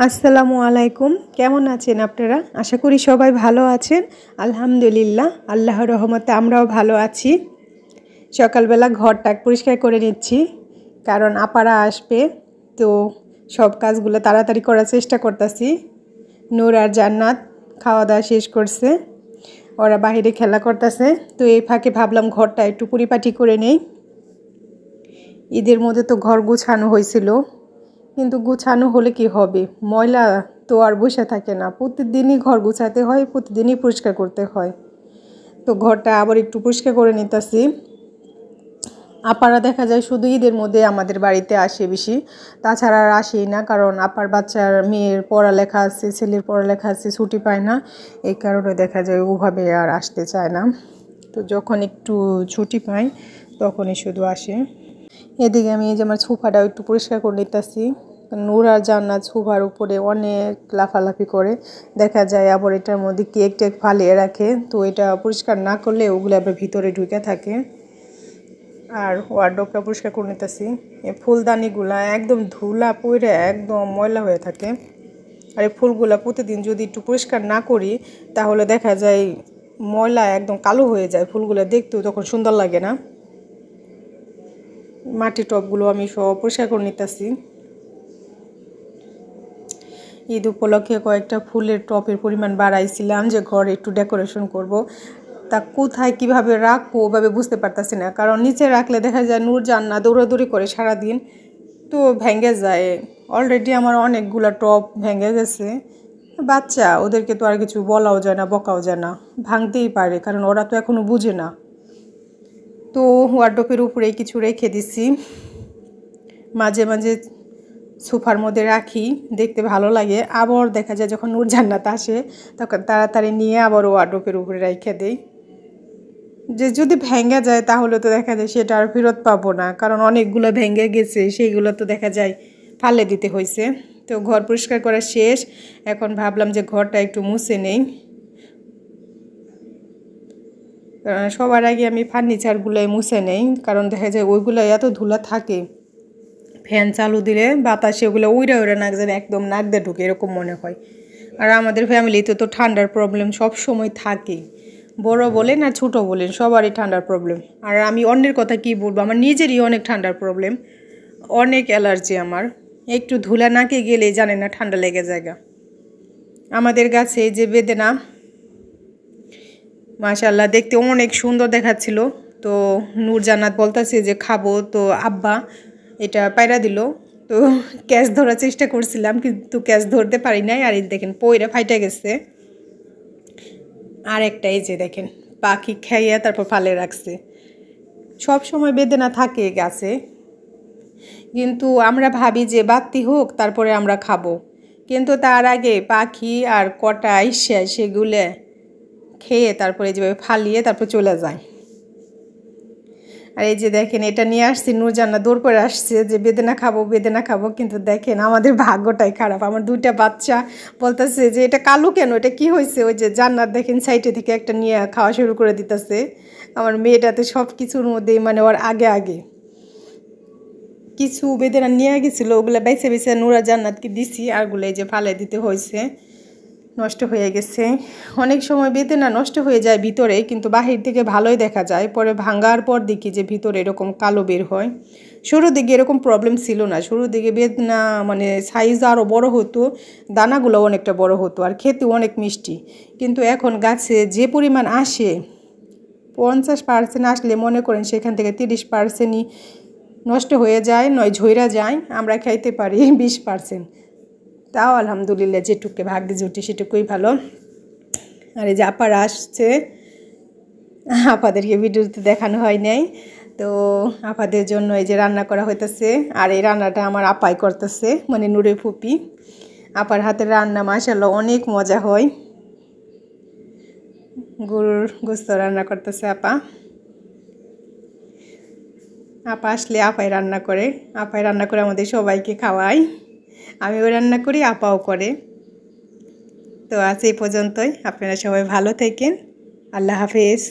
আসসালামু আলাইকুম। কেমন আছেন আপনারা? আশা করি সবাই ভালো আছেন। আলহামদুলিল্লাহ, আল্লাহর রহমতে আমরাও ভালো আছি। সকালবেলা ঘরটা পরিষ্কার করে নিচ্ছি, কারণ আপারা আসবে। তো সব কাজগুলো তাড়াতাড়ি করার চেষ্টা করতেছি। নূর আর জান্নাত খাওয়া দাওয়া শেষ করছে, ওরা বাইরে খেলা করতেছে। তো এই ফাঁকে ভাবলাম ঘরটা একটু পরিপাটি করে নেই। ঈদের মধ্যে তো ঘর গোছানো হয়েছিল, কিন্তু গুছানো হলে কি হবে, ময়লা তো আর বসে থাকে না। প্রতিদিনই ঘর গুছাতে হয়, প্রতিদিনই পরিষ্কার করতে হয়। তো ঘরটা আবার একটু পরিষ্কার করে নিতেছি। আপারা দেখা যায় শুধু ঈদের মধ্যে আমাদের বাড়িতে আসে বেশি, তাছাড়া আর আসেই না। কারণ আপার বাচ্চার মেয়ের পড়ালেখা আছে, ছেলের পড়ালেখা আছে, ছুটি পায় না। এই কারণে দেখা যায় ওভাবে আর আসতে চায় না। তো যখন একটু ছুটি পায় তখনই শুধু আসে। এদিকে আমি এই যে আমার সোফাটাও একটু পরিষ্কার করে নিতেছি। নূর আর জান্নাত সোফার উপরে অনেক লাফালাফি করে, দেখা যায় আবার এটার মধ্যে কেক টেক ফালিয়ে রাখে। তো এটা পরিষ্কার না করলে ওগুলো আবার ভিতরে ঢুকে থাকে। আর ওয়ার্ডরোবটা পরিষ্কার করে নিতেছি। এই ফুলদানিগুলা একদম ধুলা পড়ে একদম ময়লা হয়ে থাকে। আর এই ফুলগুলা প্রতিদিন যদি একটু পরিষ্কার না করি তাহলে দেখা যায় ময়লা একদম কালো হয়ে যায়। ফুলগুলো দেখতেও তখন সুন্দর লাগে না। মাটির টবগুলো আমি সব পরিষ্কার করে নিতেছি। ঈদ উপলক্ষে কয়েকটা ফুলের টবের পরিমাণ বাড়াইছিলাম, যে ঘরে একটু ডেকোরেশন করব। তা কোথায় কিভাবে রাখবো ওভাবে বুঝতে পারতেছি না, কারণ নিচে রাখলে দেখা যায় নূর জান্নাত দৌড়াদৌড়ি করে সারাদিন, তো ভেঙে যায়। অলরেডি আমার অনেকগুলো টব ভেঙে গেছে। বাচ্চা, ওদেরকে তো আর কিছু বলাও যায় না, বকাও যায় না, ভাঙতেই পারে, কারণ ওরা তো এখনও বুঝে না। তো ওয়ার্ডরোবের উপরেই কিছু রেখে দিছি, মাঝে মাঝে সোফার মধ্যে রাখি, দেখতে ভালো লাগে। আবার দেখা যায় যখন নূর জান্নাত আসে তখন তাড়াতাড়ি নিয়ে আবার ওয়ার্ডরোবের উপরে রেখে দেই। যে যদি ভেঙে যায় তাহলে তো দেখা যায় সেটা আর ফেরত পাবো না, কারণ অনেকগুলো ভেঙে গেছে, সেইগুলো তো দেখা যায় ফালে দিতে হয়েছে। তো ঘর পরিষ্কার করা শেষ, এখন ভাবলাম যে ঘরটা একটু মুছে নেই। সবার আগে আমি ফার্নিচারগুলোই মুছে নেই, কারণ দেখা যায় ওইগুলো এত ধুলা থাকে, ফ্যান চালু দিলে বাতাসে ওগুলো উড়ে উড়ে নাক যেন একদম নাক দিয়ে ঢুকে এরকম মনে হয়। আর আমাদের ফ্যামিলিতে তো ঠান্ডার প্রবলেম সব সময় থাকে, বড় বলেন আর ছোটো বলেন সবারই ঠান্ডার প্রবলেম। আর আমি অন্যের কথা কি বলবো, আমার নিজেরই অনেক ঠান্ডার প্রবলেম, অনেক অ্যালার্জি আমার। একটু ধুলা নাকে গেলে জানে না ঠান্ডা লেগে যায়। আমাদের গাছে যে বেদেনা, মাশাআল্লাহ দেখতে অনেক সুন্দর দেখাচ্ছিল। তো নূর জান্নাত বলতেছে যে খাবো, তো আব্বা এটা পায়রা দিল। তো ক্যাচ ধরার চেষ্টা করছিলাম, কিন্তু ক্যাচ ধরতে পারি নাই। আর এই দেখেন পয়রা ফাইটা গেছে। আর একটা এই যে দেখেন পাখি খাইয়া তারপর ফালে রাখছে। সব সময় বেদেনা থাকে গাছে, কিন্তু আমরা ভাবি যে বাতি হোক তারপরে আমরা খাবো, কিন্তু তার আগে পাখি আর কটা আইসা সেগুলো খেয়ে তারপরে যেভাবে ফালিয়ে তারপর চলে যায়। আর এই যে দেখেন এটা নিয়ে আসছি, নূরজান্নাত দৌড় করে আসছে যে বেদেনা খাবো বেদেনা খাবো, কিন্তু দেখেন আমাদের ভাগ্যটাই খারাপ। আমার দুইটা বাচ্চা বলতেছে যে এটা কালো কেন, এটা কি হয়েছে। ওই যে জান্নাত দেখেন সাইডে থেকে একটা নিয়ে খাওয়া শুরু করে দিতেছে। আমার মেয়েটাতে সব কিছুর মধ্যেই মানে ওর আগে আগে। কিছু বেদেনা নিয়ে গেছিলো, ওগুলো বেছে বেছে নূরা জান্নাতকে দিছি, আরগুলো এই যে ফালে দিতে হয়েছে, নষ্ট হয়ে গেছে। অনেক সময় বেদেনা নষ্ট হয়ে যায় ভিতরে, কিন্তু বাহির থেকে ভালোই দেখা যায়, পরে ভাঙার পর দেখি যে ভিতরে এরকম কালো বের হয়। শুরুর দিকে এরকম প্রবলেম ছিল না, শুরুর দিকে বেদেনা মানে সাইজ আরও বড় হতো, দানাগুলো অনেকটা বড় হতো, আর খেতে অনেক মিষ্টি। কিন্তু এখন গাছে যে পরিমাণ আসে, 50% আসলে মনে করেন সেখান থেকে 30%ই নষ্ট হয়ে যায়, নয় ঝইরা যায়, আমরা খাইতে পারি 20%। তাও আলহামদুলিল্লাহ, যেটুকু ভাগ্যে জুটে সেটুকুই ভালো। আর এই যে আপারা আসছে, আপাদেরকে ভিডিওতে দেখানো হয় নাই। তো আপাদের জন্য এই যে রান্না করা হইতেছে, আর এই রান্নাটা আমার আপাই করতেছে, মানে নূরে ফুপি। আপার হাতের রান্না মাশাআল্লাহ অনেক মজা হয়। গরুর গোস্ত রান্না করতেছে আপা। আপা আসলে আপাই রান্না করে, আপাই রান্না করে আমাদের সবাইকে খাওয়ায়। আমিও রান্না করি, আপাও করে। তো আজ এই পর্যন্তই, আপনারা সবাই ভালো থাকেন। আল্লাহ হাফেজ।